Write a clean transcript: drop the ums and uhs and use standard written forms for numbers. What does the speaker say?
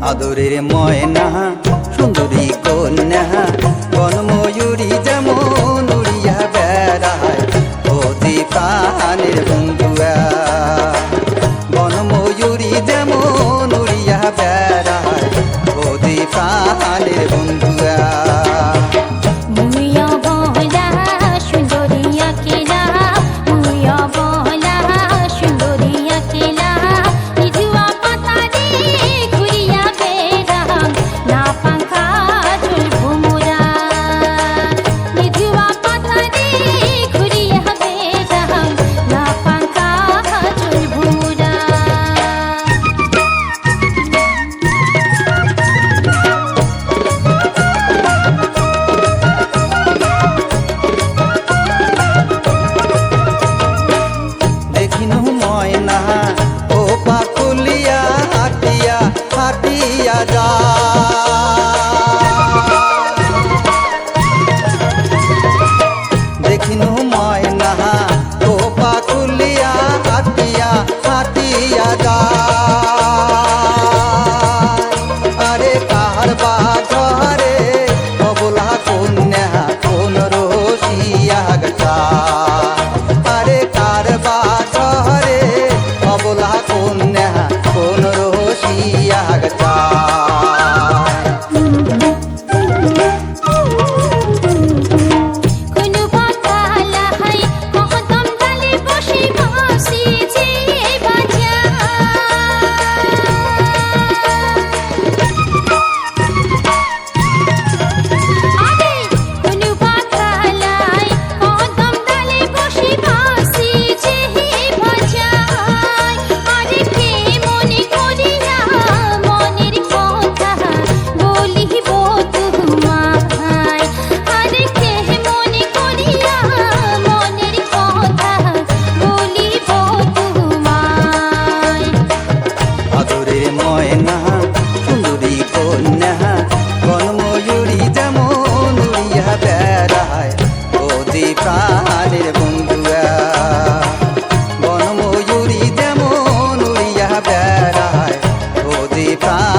আদরের ময়না সুন্দরী কন্যা বনময়ূরী যেমন উড়িয়া বেড়ায় অতি প্রাণের বন্ধুয়া। বনময়ূরী যেমন উড়িয়া বেড়ায় অতি প্রাণের বন্ধুয়া। দেখিনু ময়না ও পাকুলিয়া হাটিয়া হাটিয়া যায়। আরে কার বা ঘরে অবলা কন্যা কোন রসিয়া গা। আরে কার বা ঘরে অবলা কন্যা কোন রসিয়া গা। ময়না সুন্দরী কন্যা বনময়ূরী যেমন উড়িয়া বেড়ায় অতি প্রাণের বন্ধুয়া। বনময়ূরী যেমন উড়িয়া বেড়ায় অতি প্রাণ